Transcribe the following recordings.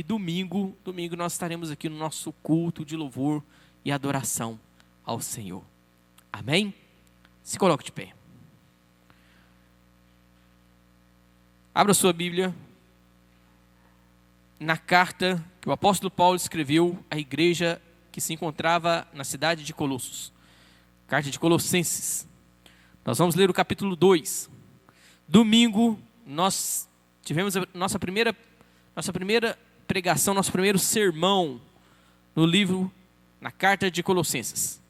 E domingo nós estaremos aqui no nosso culto de louvor e adoração ao Senhor. Amém? Se coloque de pé. Abra sua Bíblia na carta que o apóstolo Paulo escreveu à igreja que se encontrava na cidade de Colossos. Carta de Colossenses. Nós vamos ler o capítulo 2. Domingo nós tivemos a nossa primeira pregação, nosso primeiro sermão no livro, na carta de Colossenses.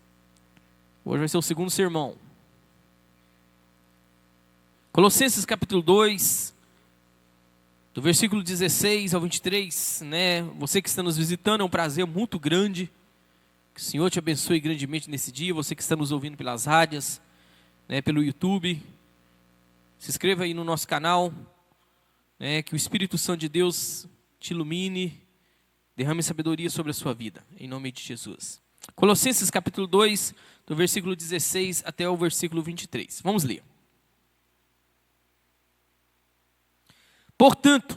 Hoje vai ser o segundo sermão. Colossenses capítulo 2, do versículo 16 ao 23, né? Você que está nos visitando, é um prazer muito grande. Que o Senhor te abençoe grandemente nesse dia. Você que está nos ouvindo pelas rádios, né, pelo YouTube. Se inscreva aí no nosso canal, né? Que o Espírito Santo de Deus te ilumine, derrame sabedoria sobre a sua vida, em nome de Jesus. Colossenses capítulo 2, do versículo 16 até o versículo 23. Vamos ler. Portanto,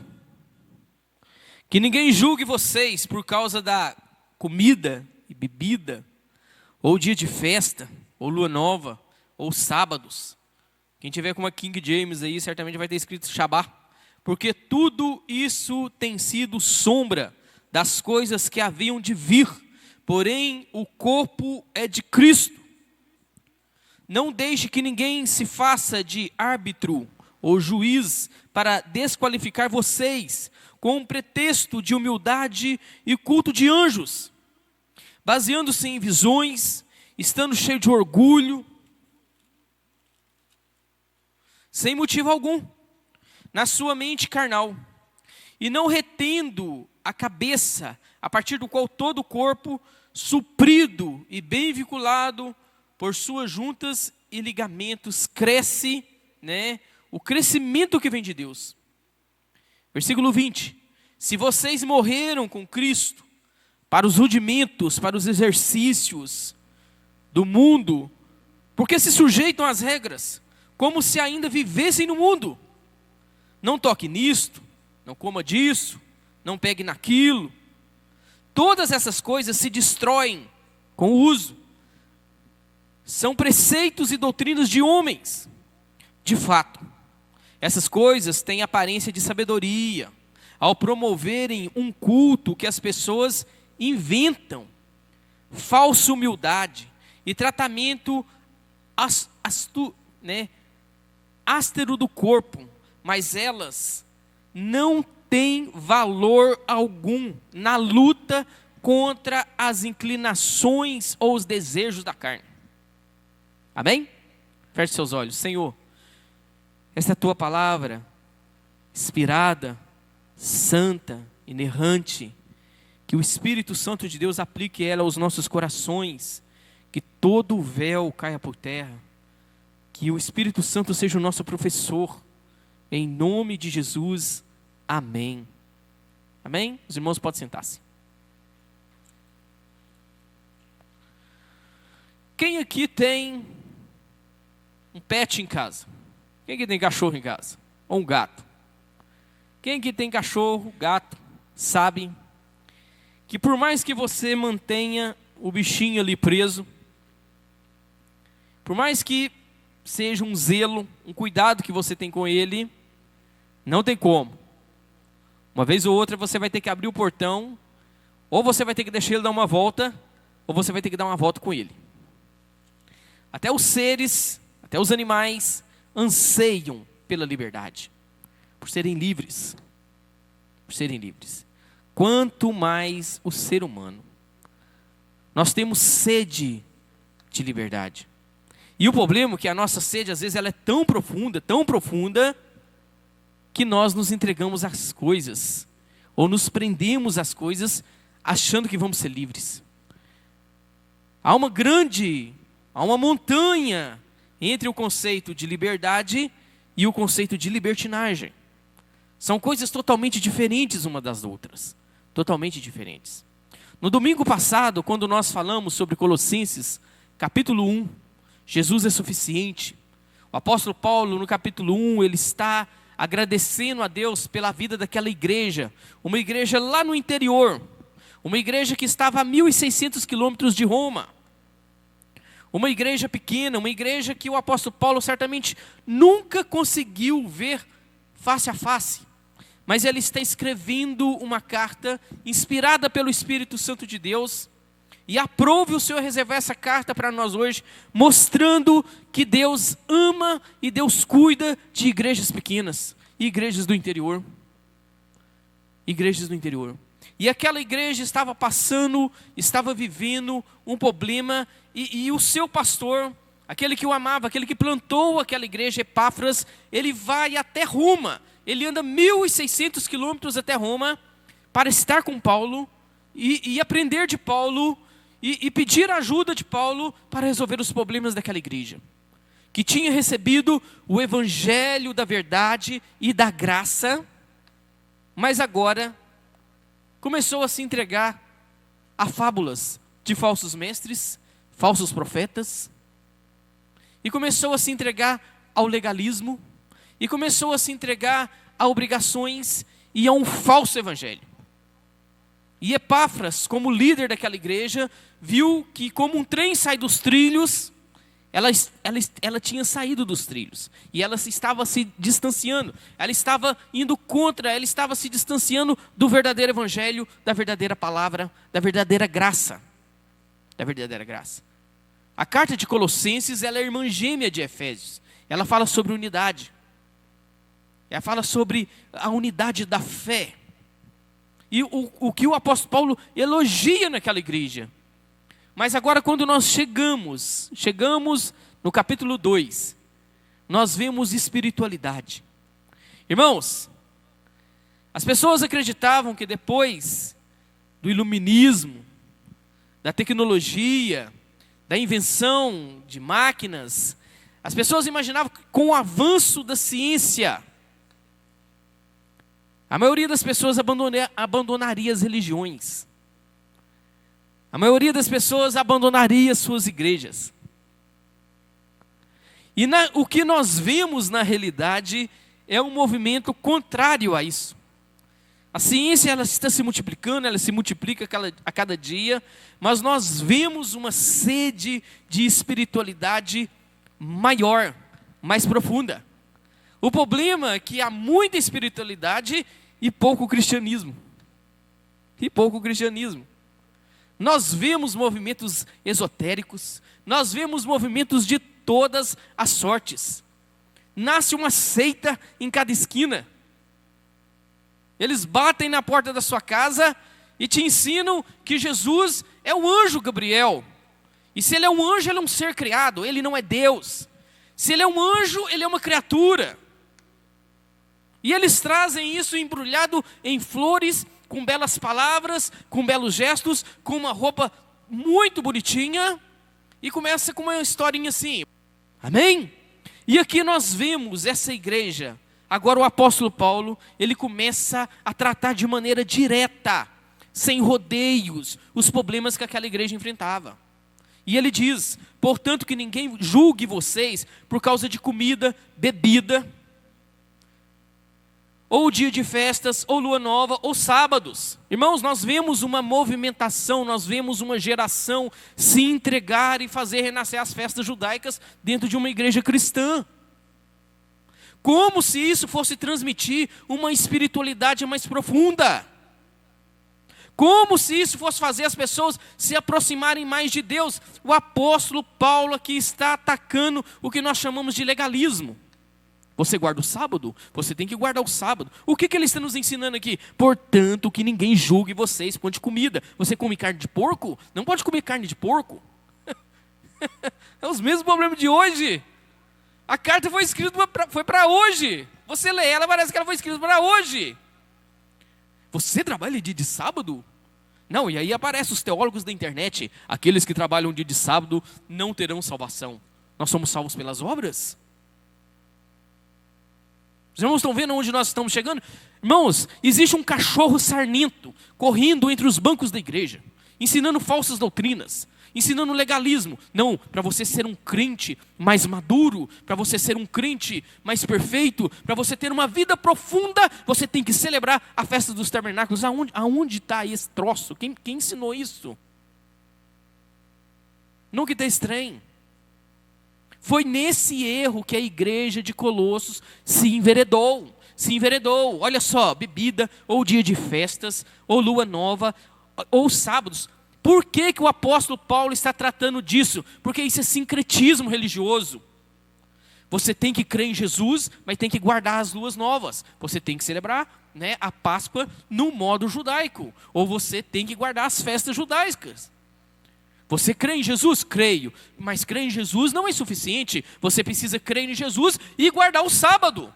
que ninguém julgue vocês por causa da comida e bebida, ou dia de festa, ou lua nova, ou sábados. Quem tiver com uma King James aí, certamente vai ter escrito Shabá. Porque tudo isso tem sido sombra das coisas que haviam de vir, porém o corpo é de Cristo. Não deixe que ninguém se faça de árbitro ou juiz para desqualificar vocês, com um pretexto de humildade e culto de anjos, baseando-se em visões, estando cheio de orgulho, sem motivo algum, na sua mente carnal, e não retendo a cabeça, a partir do qual todo o corpo, suprido e bem vinculado por suas juntas e ligamentos, cresce, né? O crescimento que vem de Deus. Versículo 20. Se vocês morreram com Cristo, para os rudimentos, para os exercícios do mundo, porque se sujeitam às regras, como se ainda vivessem no mundo. Não toque nisto, não coma disso, não pegue naquilo. Todas essas coisas se destroem com o uso. São preceitos e doutrinas de homens. De fato, essas coisas têm aparência de sabedoria, ao promoverem um culto que as pessoas inventam, falsa humildade e tratamento ástero do corpo, mas elas não têm valor algum na luta contra as inclinações ou os desejos da carne. Amém? Feche seus olhos. Senhor, esta é a tua palavra, inspirada, santa, inerrante, que o Espírito Santo de Deus aplique ela aos nossos corações, que todo o véu caia por terra, que o Espírito Santo seja o nosso professor, em nome de Jesus, amém. Amém? Os irmãos podem sentar-se. Quem aqui tem um pet em casa? Quem aqui tem cachorro em casa? Ou um gato? Quem aqui tem cachorro, gato, sabe que por mais que você mantenha o bichinho ali preso, por mais que seja um zelo, um cuidado que você tem com ele, não tem como. Uma vez ou outra você vai ter que abrir o portão, ou você vai ter que deixar ele dar uma volta, ou você vai ter que dar uma volta com ele. Até os seres, até os animais anseiam pela liberdade, por serem livres. Por serem livres. Quanto mais o ser humano. Nós temos sede de liberdade. E o problema é que a nossa sede, às vezes, ela é tão profunda, que nós nos entregamos às coisas, ou nos prendemos às coisas, achando que vamos ser livres. Há uma montanha entre o conceito de liberdade e o conceito de libertinagem. São coisas totalmente diferentes uma das outras. Totalmente diferentes. No domingo passado, quando nós falamos sobre Colossenses, capítulo 1, Jesus é suficiente. O apóstolo Paulo, no capítulo 1, ele está agradecendo a Deus pela vida daquela igreja, uma igreja lá no interior, uma igreja que estava a 1.600 quilômetros de Roma, uma igreja pequena, uma igreja que o apóstolo Paulo certamente nunca conseguiu ver face a face, mas ele está escrevendo uma carta inspirada pelo Espírito Santo de Deus, e aprove o Senhor reservar essa carta para nós hoje, mostrando que Deus ama e Deus cuida de igrejas pequenas, e igrejas do interior. Igrejas do interior. E aquela igreja estava vivendo um problema, e o seu pastor, aquele que o amava, aquele que plantou aquela igreja, Epáfras, ele vai até Roma, ele anda 1.600 quilômetros até Roma, para estar com Paulo, e aprender de Paulo, e pedir ajuda de Paulo para resolver os problemas daquela igreja, que tinha recebido o evangelho da verdade e da graça, mas agora começou a se entregar a fábulas de falsos mestres, falsos profetas, e começou a se entregar ao legalismo, e começou a se entregar a obrigações e a um falso evangelho. E Epáfras, como líder daquela igreja, viu que como um trem sai dos trilhos, ela tinha saído dos trilhos. E ela estava se distanciando. Ela estava indo contra, ela estava se distanciando do verdadeiro evangelho, da verdadeira palavra, da verdadeira graça. Da verdadeira graça. A carta de Colossenses, ela é irmã gêmea de Efésios. Ela fala sobre unidade. Ela fala sobre a unidade da fé. E o que o apóstolo Paulo elogia naquela igreja. Mas agora quando nós chegamos no capítulo 2, nós vemos espiritualidade. Irmãos, as pessoas acreditavam que depois do iluminismo, da tecnologia, da invenção de máquinas, as pessoas imaginavam que com o avanço da ciência, a maioria das pessoas abandonaria as religiões. A maioria das pessoas abandonaria suas igrejas. E o que nós vemos na realidade é um movimento contrário a isso. A ciência ela está se multiplicando, ela se multiplica a cada dia, mas nós vemos uma sede de espiritualidade maior, mais profunda. O problema é que há muita espiritualidade e pouco cristianismo. E pouco cristianismo. Nós vemos movimentos esotéricos, nós vemos movimentos de todas as sortes. Nasce uma seita em cada esquina. Eles batem na porta da sua casa e te ensinam que Jesus é o anjo Gabriel. E se ele é um anjo, ele é um ser criado, ele não é Deus. Se ele é um anjo, ele é uma criatura. E eles trazem isso embrulhado em flores, com belas palavras, com belos gestos, com uma roupa muito bonitinha, e começa com uma historinha assim. Amém? E aqui nós vemos essa igreja. Agora o apóstolo Paulo, ele começa a tratar de maneira direta, sem rodeios, os problemas que aquela igreja enfrentava. E ele diz: portanto que ninguém julgue vocês por causa de comida, bebida, ou dia de festas, ou lua nova, ou sábados. Irmãos, nós vemos uma movimentação, nós vemos uma geração se entregar e fazer renascer as festas judaicas dentro de uma igreja cristã. Como se isso fosse transmitir uma espiritualidade mais profunda. Como se isso fosse fazer as pessoas se aproximarem mais de Deus. O apóstolo Paulo aqui está atacando o que nós chamamos de legalismo. Você guarda o sábado? Você tem que guardar o sábado. O que ele está nos ensinando aqui? Portanto, que ninguém julgue vocês quanto de comida. Você come carne de porco? Não pode comer carne de porco. É os mesmos problemas de hoje. A carta foi escrita foi para hoje. Você lê ela, parece que ela foi escrita para hoje. Você trabalha dia de sábado? Não, e aí aparecem os teólogos da internet. Aqueles que trabalham dia de sábado não terão salvação. Nós somos salvos pelas obras? Os irmãos estão vendo onde nós estamos chegando? Irmãos, existe um cachorro sarnento correndo entre os bancos da igreja. ensinando falsas doutrinas, ensinando legalismo. Não, para você ser um crente mais maduro, para você ser um crente mais perfeito, para você ter uma vida profunda, você tem que celebrar a festa dos tabernáculos. Aonde está esse troço? Quem ensinou isso? Não que está estranho. Foi nesse erro que a igreja de Colossos se enveredou. Olha só, bebida, ou dia de festas, ou lua nova, ou sábados. Por que o apóstolo Paulo está tratando disso? Porque isso é sincretismo religioso. Você tem que crer em Jesus, mas tem que guardar as luas novas. Você tem que celebrar, né, a Páscoa no modo judaico. Ou você tem que guardar as festas judaicas. Você crê em Jesus? Creio. Mas crer em Jesus não é suficiente. Você precisa crer em Jesus e guardar o sábado.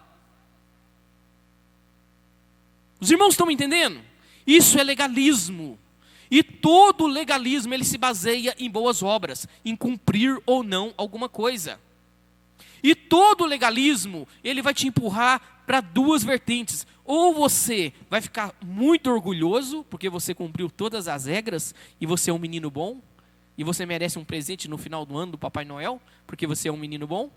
Os irmãos estão me entendendo? Isso é legalismo. E todo legalismo, ele se baseia em boas obras, em cumprir ou não alguma coisa. E todo legalismo, ele vai te empurrar para duas vertentes. Ou você vai ficar muito orgulhoso, porque você cumpriu todas as regras, e você é um menino bom, e você merece um presente no final do ano do Papai Noel, porque você é um menino bom.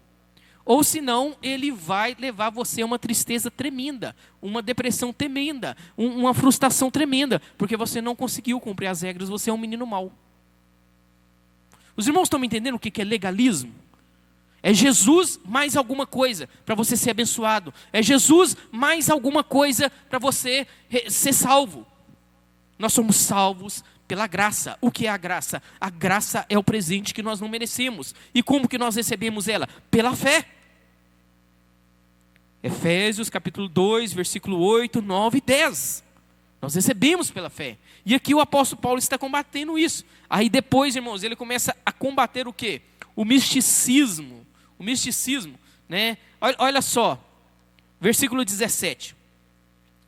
Ou senão, ele vai levar você a uma tristeza tremenda, uma depressão tremenda, uma frustração tremenda, porque você não conseguiu cumprir as regras, você é um menino mau. Os irmãos estão me entendendo o que é legalismo? É Jesus mais alguma coisa para você ser abençoado. É Jesus mais alguma coisa para você ser salvo. Nós somos salvos pela graça. O que é a graça? A graça é o presente que nós não merecemos. E como que nós recebemos ela? Pela fé. Efésios capítulo 2, versículo 8, 9 e 10. Nós recebemos pela fé. E aqui o apóstolo Paulo está combatendo isso. Aí depois, irmãos, ele começa a combater o quê? O misticismo. O misticismo, né? Olha só, versículo 17.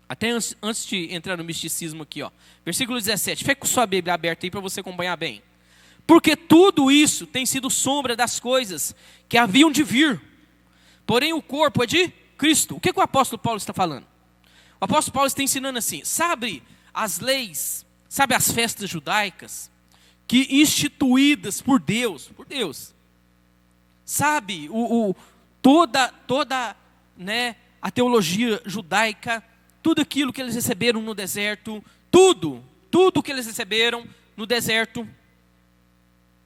Até antes de entrar no misticismo aqui, ó. Versículo 17. Fica com sua Bíblia aberta aí para você acompanhar bem. Porque tudo isso tem sido sombra das coisas que haviam de vir. Porém o corpo é de Cristo. O que o apóstolo Paulo está falando? O apóstolo Paulo está ensinando assim. Sabe as leis, sabe as festas judaicas que instituídas por Deus. Sabe toda né, a teologia judaica, tudo aquilo que eles receberam no deserto, tudo que eles receberam no deserto,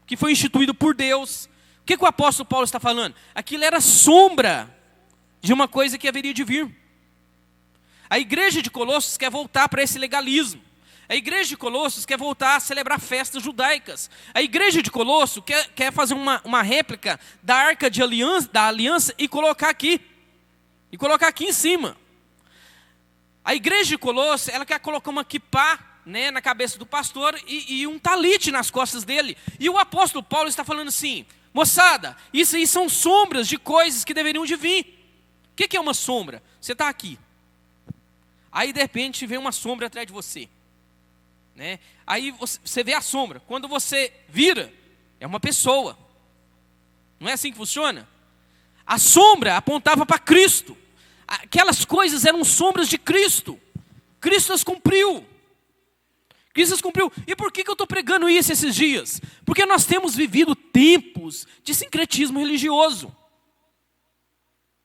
que foi instituído por Deus. O que o apóstolo Paulo está falando? Aquilo era sombra de uma coisa que haveria de vir. A igreja de Colossos quer voltar para esse legalismo. A igreja de Colossos quer voltar a celebrar festas judaicas. A igreja de Colossos quer fazer uma réplica da arca da aliança e colocar aqui. E colocar aqui em cima. A igreja de Colossos, ela quer colocar uma quipá, né, na cabeça do pastor e um talite nas costas dele. E o apóstolo Paulo está falando assim, moçada, isso aí são sombras de coisas que deveriam de vir. O que é uma sombra? Você está aqui. Aí de repente vem uma sombra atrás de você. Né? Aí você vê a sombra. Quando você vira, é uma pessoa. Não é assim que funciona? A sombra apontava para Cristo. Aquelas coisas eram sombras de Cristo. Cristo as cumpriu. Cristo as cumpriu. E por que eu estou pregando isso esses dias? Porque nós temos vivido tempos de sincretismo religioso.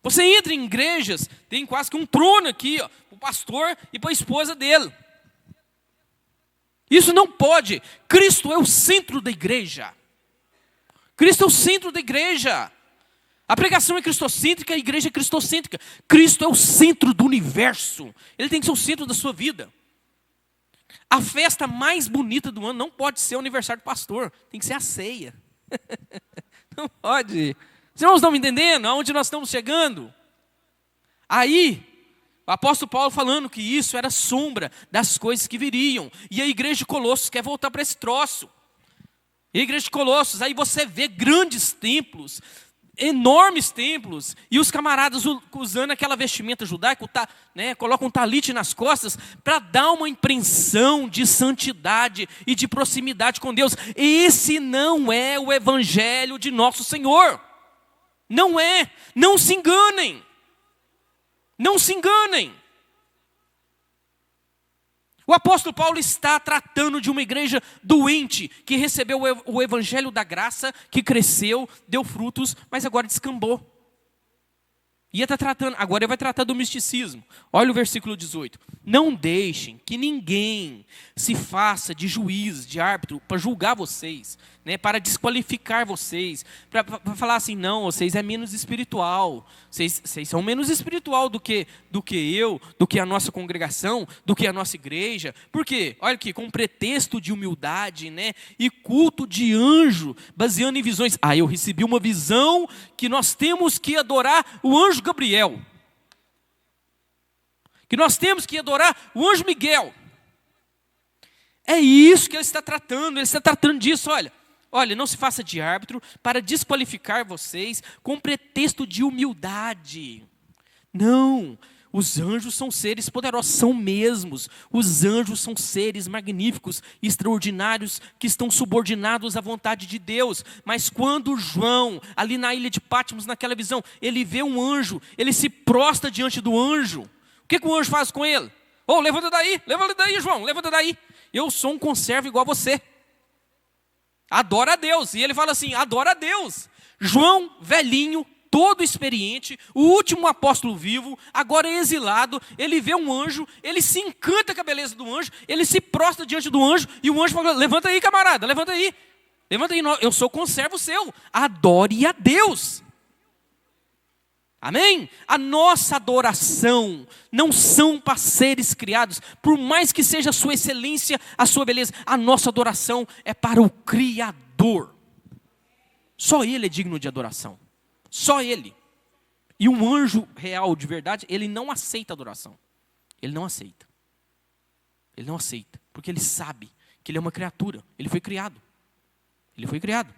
Você entra em igrejas, tem quase que um trono aqui, ó, para o pastor e para a esposa dele. Isso não pode. Cristo é o centro da igreja. Cristo é o centro da igreja. A pregação é cristocêntrica, a igreja é cristocêntrica. Cristo é o centro do universo. Ele tem que ser o centro da sua vida. A festa mais bonita do ano não pode ser o aniversário do pastor. Tem que ser a ceia. Não pode. Os irmãos estão me entendendo? Aonde nós estamos chegando? Aí, o apóstolo Paulo falando que isso era sombra das coisas que viriam. E a igreja de Colossos quer voltar para esse troço. A igreja de Colossos, aí você vê grandes templos, enormes templos, e os camaradas usando aquela vestimenta judaica, né, colocam um talite nas costas, para dar uma impressão de santidade e de proximidade com Deus. Esse não é o evangelho de nosso Senhor. Não é. Não se enganem. Não se enganem. O apóstolo Paulo está tratando de uma igreja doente, que recebeu o evangelho da graça, que cresceu, deu frutos, mas agora descambou. Agora ele vai tratar do misticismo. Olha o versículo 18. Não deixem que ninguém se faça de juiz, de árbitro, para julgar vocês, né, para desqualificar vocês, para falar assim, não, vocês é menos espiritual, vocês são menos espiritual do que eu, do que a nossa congregação, do que a nossa igreja. Por quê? Olha aqui, com pretexto de humildade, né, e culto de anjo, baseando em visões. Eu recebi uma visão que nós temos que adorar o anjo Gabriel, que nós temos que adorar o anjo Miguel. É isso que ele está tratando disso, olha, não se faça de árbitro para desqualificar vocês com pretexto de humildade. Não, os anjos são seres poderosos, são mesmos. Os anjos são seres magníficos, extraordinários, que estão subordinados à vontade de Deus. Mas quando João, ali na ilha de Patmos, naquela visão, ele vê um anjo, ele se prostra diante do anjo. O que o anjo faz com ele? Levanta daí, João, levanta daí. Eu sou um conservo igual a você. Adora a Deus. E ele fala assim, adora a Deus. João, velhinho, todo experiente, o último apóstolo vivo, agora exilado, ele vê um anjo, ele se encanta com a beleza do anjo, ele se prostra diante do anjo, e o anjo fala, levanta aí, camarada, levanta aí, eu sou conservo seu, adore a Deus. Amém? A nossa adoração não são para seres criados, por mais que seja a sua excelência, a sua beleza, a nossa adoração é para o Criador. Só Ele é digno de adoração. Só Ele. E um anjo real de verdade, ele não aceita adoração. Ele não aceita. Ele não aceita, porque ele sabe que ele é uma criatura. Ele foi criado. Ele foi criado.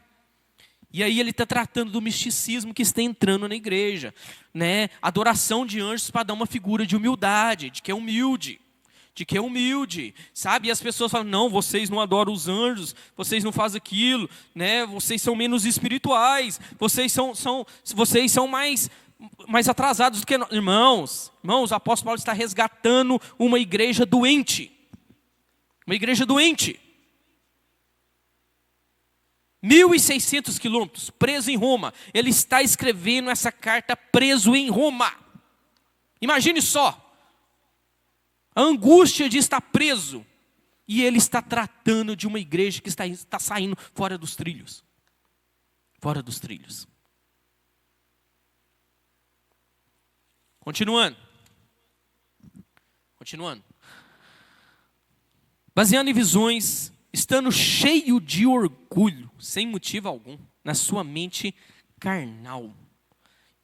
E aí ele está tratando do misticismo que está entrando na igreja, né? Adoração de anjos para dar uma figura de humildade, de que é humilde, sabe? E as pessoas falam, não, vocês não adoram os anjos, vocês não fazem aquilo, né? Vocês são menos espirituais, vocês são mais atrasados do que nós. Irmãos, o apóstolo Paulo está resgatando uma igreja doente. Uma igreja doente. 1.600 quilômetros, preso em Roma. Ele está escrevendo essa carta preso em Roma. Imagine só. A angústia de estar preso. E ele está tratando de uma igreja que está saindo fora dos trilhos. Fora dos trilhos. Continuando. Baseando em visões, estando cheio de orgulho, sem motivo algum, na sua mente carnal.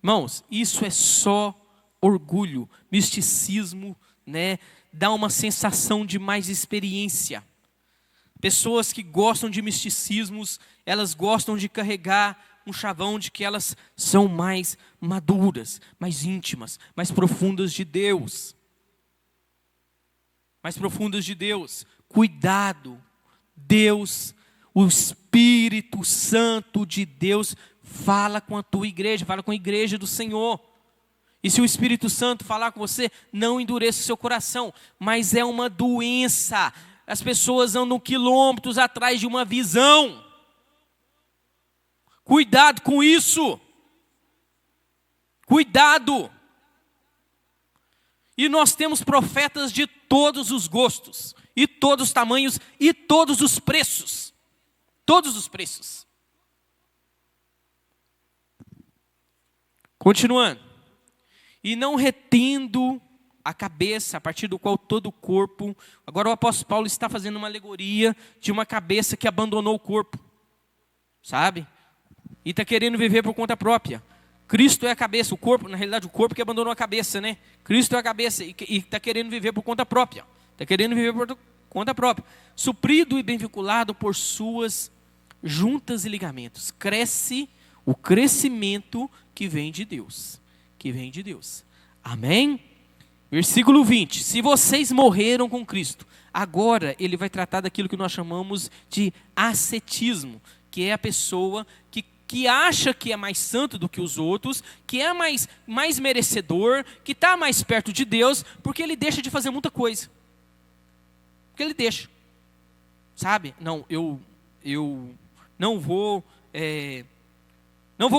Irmãos, isso é só orgulho, misticismo, né? Dá uma sensação de mais experiência. Pessoas que gostam de misticismos, elas gostam de carregar um chavão de que elas são mais maduras, mais íntimas, mais profundas de Deus. Mais profundas de Deus. Cuidado. Deus, o Espírito Santo de Deus fala com a tua igreja, fala com a igreja do Senhor. E se o Espírito Santo falar com você, não endureça o seu coração, mas é uma doença. As pessoas andam quilômetros atrás de uma visão. Cuidado com isso. Cuidado. E nós temos profetas de todos os gostos, e todos os tamanhos, e todos os preços. Todos os preços. Continuando. E não retendo a cabeça, a partir do qual todo o corpo. Agora o apóstolo Paulo está fazendo uma alegoria de uma cabeça que abandonou o corpo. Sabe? E está querendo viver por conta própria. Cristo é a cabeça, o corpo, na realidade o corpo que abandonou a cabeça, né? Cristo é a cabeça e está querendo viver por conta própria. Está querendo viver por conta própria. Suprido e bem vinculado por suas juntas e ligamentos. Cresce o crescimento que vem de Deus. Que vem de Deus. Amém? Versículo 20. Se vocês morreram com Cristo, agora ele vai tratar daquilo que nós chamamos de ascetismo, que é a pessoa que acha que é mais santo do que os outros, que é mais merecedor, que está mais perto de Deus, porque ele deixa de fazer muita coisa. Porque ele deixa. Sabe? Não, eu não vou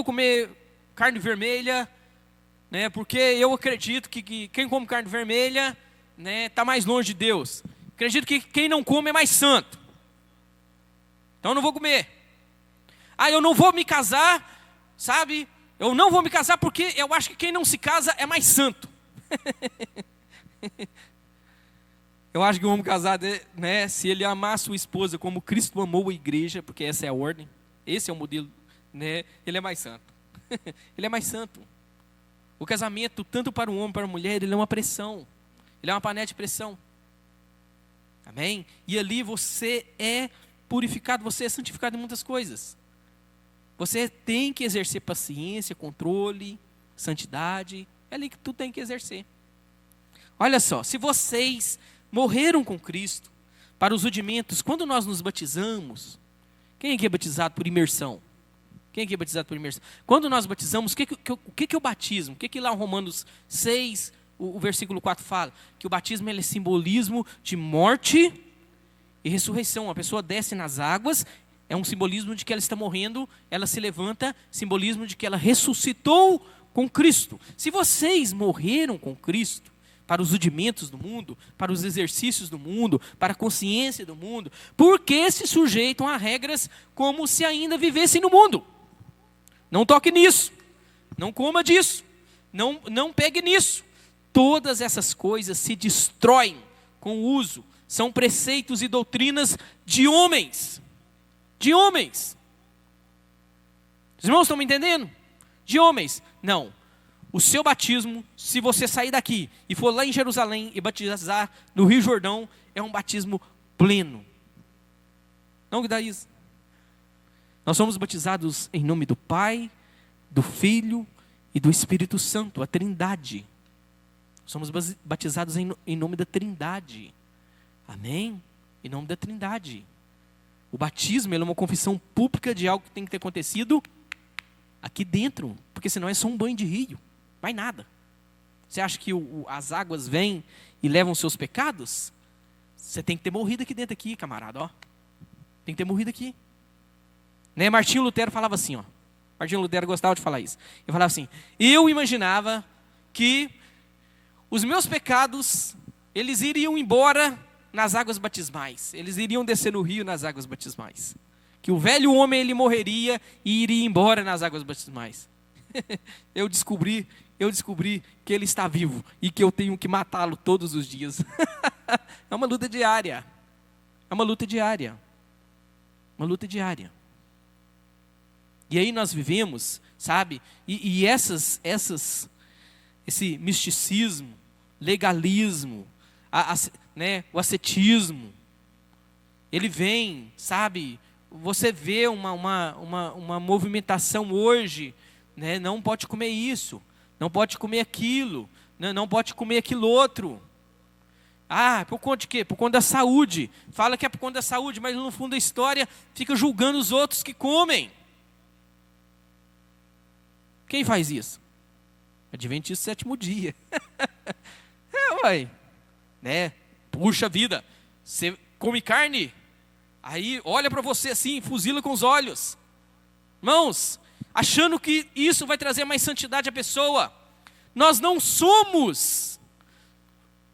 comer carne vermelha, né? Porque eu acredito que quem come carne vermelha, né, está mais longe de Deus. Acredito que quem não come é mais santo. Então eu não vou comer. Eu não vou me casar, sabe? Eu não vou me casar porque eu acho que quem não se casa é mais santo. Eu acho que o homem casado, né, se ele amar a sua esposa como Cristo amou a igreja, porque essa é a ordem, esse é o modelo, né, ele é mais santo. Ele é mais santo. O casamento, tanto para o homem como para a mulher, ele é uma pressão. Ele é uma panela de pressão. Amém? E ali você é purificado, você é santificado em muitas coisas. Você tem que exercer paciência, controle, santidade. É ali que tu tem que exercer. Olha só, se vocês morreram com Cristo para os rudimentos, quando nós nos batizamos, quem aqui é batizado por imersão? Quem aqui é batizado por imersão? Quando nós batizamos, o que é o batismo? O que lá em Romanos 6, o versículo 4 fala? Que o batismo é simbolismo de morte e ressurreição. A pessoa desce nas águas, é um simbolismo de que ela está morrendo, ela se levanta, simbolismo de que ela ressuscitou com Cristo. Se vocês morreram com Cristo, para os rudimentos do mundo, para os exercícios do mundo, para a consciência do mundo, por que se sujeitam a regras como se ainda vivessem no mundo? Não toque nisso, não coma disso, não pegue nisso. Todas essas coisas se destroem com o uso, são preceitos e doutrinas de homens. De homens. Os irmãos estão me entendendo? De homens. Não. O seu batismo, se você sair daqui e for lá em Jerusalém e batizar no Rio Jordão, é um batismo pleno. Não que dá isso. Nós somos batizados em nome do Pai, do Filho e do Espírito Santo, a Trindade. Somos batizados em nome da Trindade. Amém? Em nome da Trindade. O batismo é uma confissão pública de algo que tem que ter acontecido aqui dentro, porque senão é só um banho de rio. Vai nada. Você acha que as águas vêm e levam seus pecados? Você tem que ter morrido aqui dentro, aqui, camarada, ó. Tem que ter morrido aqui. Né? Martinho Lutero falava assim, ó. Martinho Lutero gostava de falar isso. Ele falava assim: eu imaginava que os meus pecados, eles iriam embora nas águas batismais. Eles iriam descer no rio nas águas batismais. Que o velho homem, ele morreria e iria embora nas águas batismais. Eu descobri que ele está vivo e que eu tenho que matá-lo todos os dias. É uma luta diária. É uma luta diária. Uma luta diária. E aí nós vivemos, sabe? E esse misticismo, legalismo, né, o ascetismo, ele vem, sabe? Você vê uma movimentação hoje, né? Não pode comer isso, não pode comer aquilo, não pode comer aquilo outro. Por conta de quê? Por conta da saúde. Fala que é por conta da saúde, mas no fundo da história fica julgando os outros que comem. Quem faz isso? Adventista sétimo dia. Uai. Né? Puxa vida, você come carne, aí olha para você assim, fuzila com os olhos. Irmãos, achando que isso vai trazer mais santidade à pessoa. Nós não somos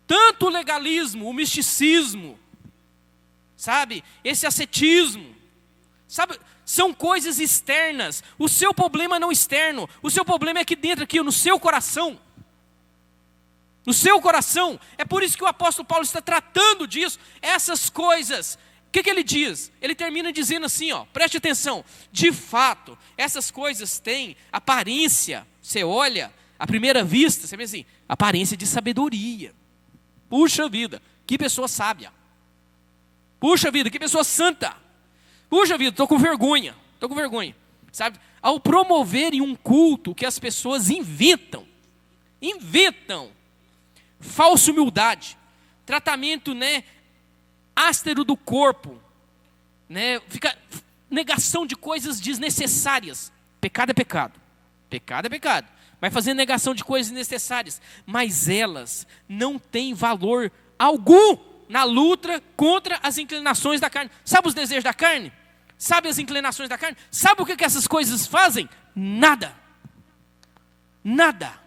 tanto o legalismo, o misticismo, sabe? Esse ascetismo, sabe? São coisas externas. O seu problema não é externo. O seu problema é aqui dentro, aqui no seu coração. No seu coração. É por isso que o apóstolo Paulo está tratando disso. Essas coisas. O que ele diz? Ele termina dizendo assim, ó, preste atenção. De fato, essas coisas têm aparência. Você olha, à primeira vista, você vê assim, aparência de sabedoria. Puxa vida, que pessoa sábia. Puxa vida, que pessoa santa. Puxa vida, estou com vergonha, sabe? Ao promoverem um culto que as pessoas inventam, falsa humildade, tratamento, né, ástero do corpo, né, fica negação de coisas desnecessárias. Pecado é pecado, vai fazer negação de coisas necessárias, mas elas não têm valor algum na luta contra as inclinações da carne. Sabe os desejos da carne? Sabe as inclinações da carne? Sabe o que essas coisas fazem? Nada. Nada.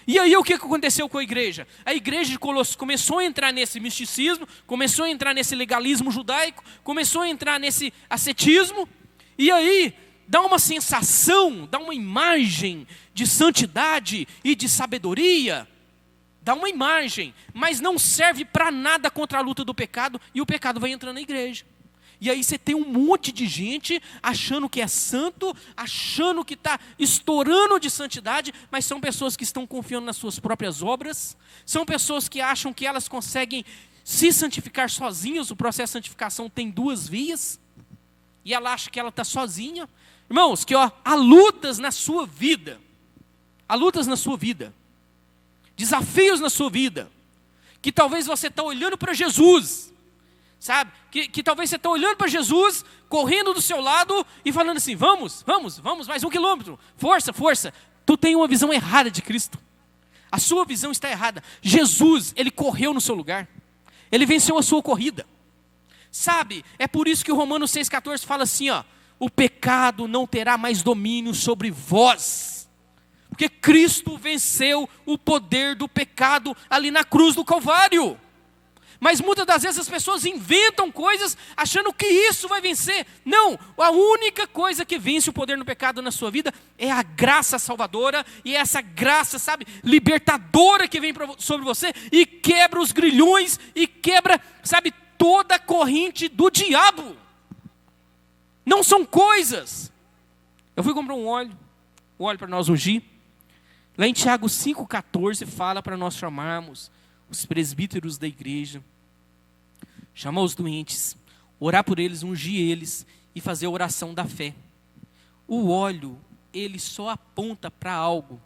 E aí o que aconteceu com a igreja? A igreja de Colossos começou a entrar nesse misticismo, começou a entrar nesse legalismo judaico, começou a entrar nesse ascetismo, e aí dá uma sensação, dá uma imagem de santidade e de sabedoria, dá uma imagem, mas não serve para nada contra a luta do pecado, e o pecado vai entrando na igreja. E aí você tem um monte de gente achando que é santo, achando que está estourando de santidade, mas são pessoas que estão confiando nas suas próprias obras, são pessoas que acham que elas conseguem se santificar sozinhas. O processo de santificação tem 2 vias, e ela acha que ela está sozinha. Irmãos, que há lutas na sua vida, desafios na sua vida, que talvez você está olhando para Jesus, sabe? Que talvez você está olhando para Jesus, correndo do seu lado e falando assim, vamos, mais 1 quilômetro, força. Tu tem uma visão errada de Cristo. A sua visão está errada. Jesus, ele correu no seu lugar. Ele venceu a sua corrida. Sabe? É por isso que o Romanos 6,14 fala assim, o pecado não terá mais domínio sobre vós. Porque Cristo venceu o poder do pecado ali na cruz do Calvário. Mas muitas das vezes as pessoas inventam coisas achando que isso vai vencer. Não, a única coisa que vence o poder do pecado na sua vida é a graça salvadora. E é essa graça, sabe, libertadora que vem sobre você e quebra os grilhões e quebra, sabe, toda a corrente do diabo. Não são coisas. Eu fui comprar um óleo para nós ungir. Lá em Tiago 5,14 fala para nós chamarmos os presbíteros da igreja, chamar os doentes, orar por eles, ungir eles e fazer a oração da fé. O óleo, ele só aponta para algo.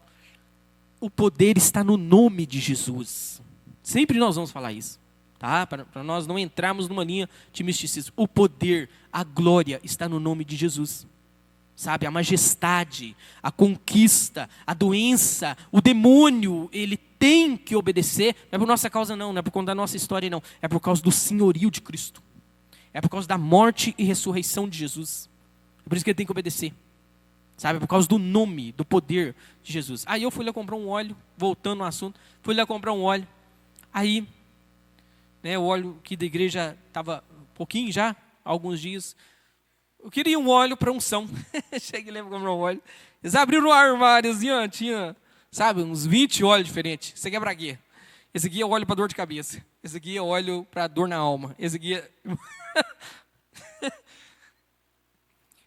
O poder está no nome de Jesus. Sempre nós vamos falar isso, tá? Para nós não entrarmos numa linha de misticismo. O poder, a glória está no nome de Jesus. Sabe, a majestade, a conquista, a doença, o demônio, ele tem que obedecer. Não é por nossa causa não é por conta da nossa história não. É por causa do senhorio de Cristo. É por causa da morte e ressurreição de Jesus. É por isso que ele tem que obedecer. Sabe, é por causa do nome, do poder de Jesus. Aí eu fui lá comprar um óleo, voltando ao assunto. Fui lá comprar um óleo. Aí, o óleo aqui da igreja estava um pouquinho já, há alguns dias. Eu queria um óleo para unção. Cheguei lá para comprar um óleo. Eles abriram um armáriozinho, tinha, sabe, uns 20 óleos diferentes. Esse aqui é para quê? Esse aqui é óleo para dor de cabeça. Esse aqui é óleo para dor na alma. Esse aqui é...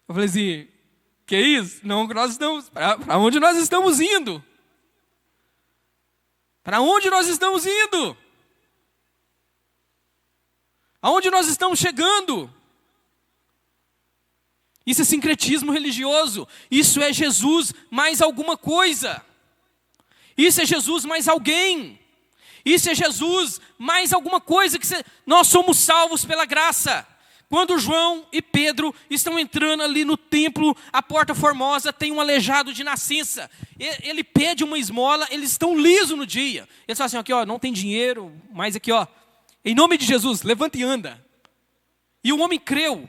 Eu falei assim, que isso? Não, nós estamos... Para onde nós estamos indo? Para onde nós estamos indo? Aonde nós estamos chegando? Isso é sincretismo religioso. Isso é Jesus mais alguma coisa. Isso é Jesus mais alguém. Isso é Jesus mais alguma coisa. Nós somos salvos pela graça. Quando João e Pedro estão entrando ali no templo, a porta formosa, tem um aleijado de nascença. Ele pede uma esmola, eles estão lisos no dia. Eles falam assim, aqui não tem dinheiro, mas aqui em nome de Jesus, levanta e anda. E o homem creu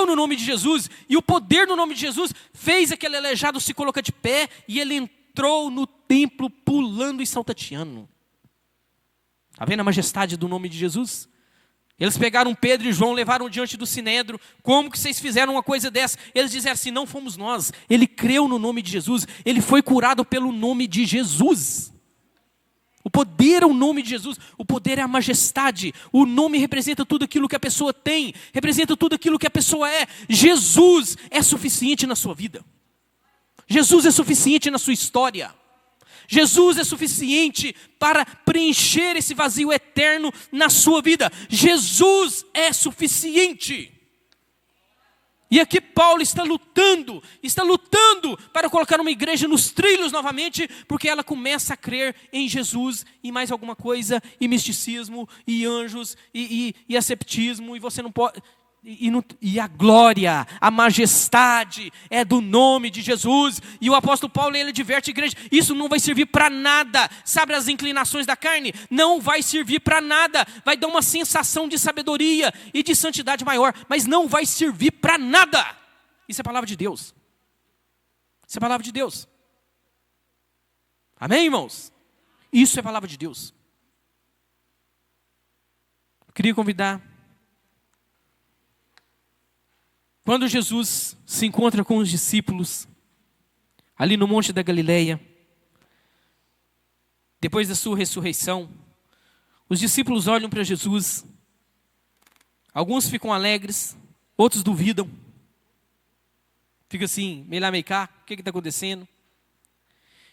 no nome de Jesus, e o poder no nome de Jesus fez aquele aleijado se colocar de pé, e ele entrou no templo pulando e saltateando. Está vendo a majestade do nome de Jesus? Eles pegaram Pedro e João, levaram diante do sinédrio. Como que vocês fizeram uma coisa dessa? Eles disseram assim, não fomos nós. Ele creu no nome de Jesus, ele foi curado pelo nome de Jesus. O poder é o nome de Jesus, o poder é a majestade, o nome representa tudo aquilo que a pessoa tem, representa tudo aquilo que a pessoa é. Jesus é suficiente na sua vida, Jesus é suficiente na sua história, Jesus é suficiente para preencher esse vazio eterno na sua vida, Jesus é suficiente. E aqui Paulo está lutando para colocar uma igreja nos trilhos novamente, porque ela começa a crer em Jesus e mais alguma coisa, e misticismo, e anjos, e asceptismo, e você não pode... e a glória, a majestade é do nome de Jesus. E o apóstolo Paulo, ele adverte a igreja, isso não vai servir para nada. Sabe as inclinações da carne? Não vai servir para nada. Vai dar uma sensação de sabedoria e de santidade maior, mas não vai servir para nada. Isso é palavra de Deus. Isso é palavra de Deus. Amém, irmãos? Isso é palavra de Deus. Eu queria convidar. Quando Jesus se encontra com os discípulos, ali no Monte da Galileia, depois da sua ressurreição, os discípulos olham para Jesus, alguns ficam alegres, outros duvidam, fica assim, meio lá, meio cá, o que está acontecendo?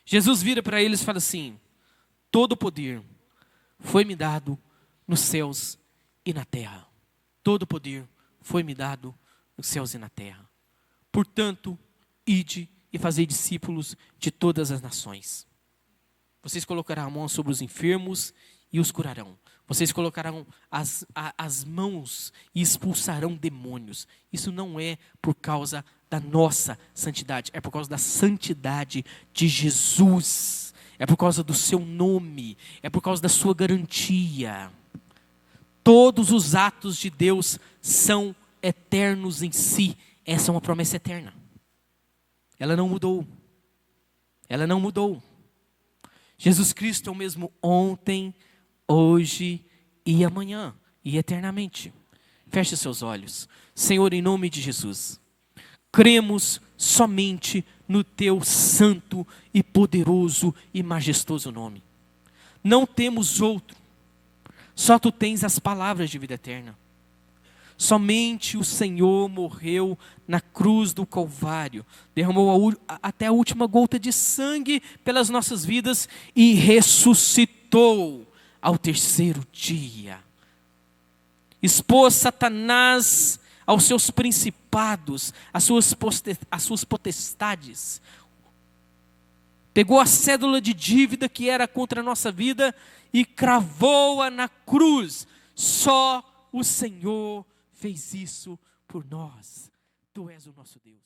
Jesus vira para eles e fala assim: todo o poder foi-me dado nos céus e na terra. Todo o poder foi-me dado nos céus e na terra. Portanto, ide e fazei discípulos de todas as nações. Vocês colocarão a mão sobre os enfermos e os curarão. Vocês colocarão as mãos e expulsarão demônios. Isso não é por causa da nossa santidade, é por causa da santidade de Jesus. É por causa do seu nome, é por causa da sua garantia. Todos os atos de Deus são eternos em si. Essa é uma promessa eterna. Ela não mudou. Ela não mudou. Jesus Cristo é o mesmo ontem, hoje e amanhã, e eternamente. Feche seus olhos. Senhor, em nome de Jesus, cremos somente no teu santo e poderoso e majestoso nome. Não temos outro. Só tu tens as palavras de vida eterna. Somente o Senhor morreu na cruz do Calvário, derramou até a última gota de sangue pelas nossas vidas e ressuscitou ao terceiro dia. Expôs Satanás aos seus principados, às suas potestades. Pegou a cédula de dívida que era contra a nossa vida e cravou-a na cruz. Só o Senhor fez isso por nós. Tu és o nosso Deus.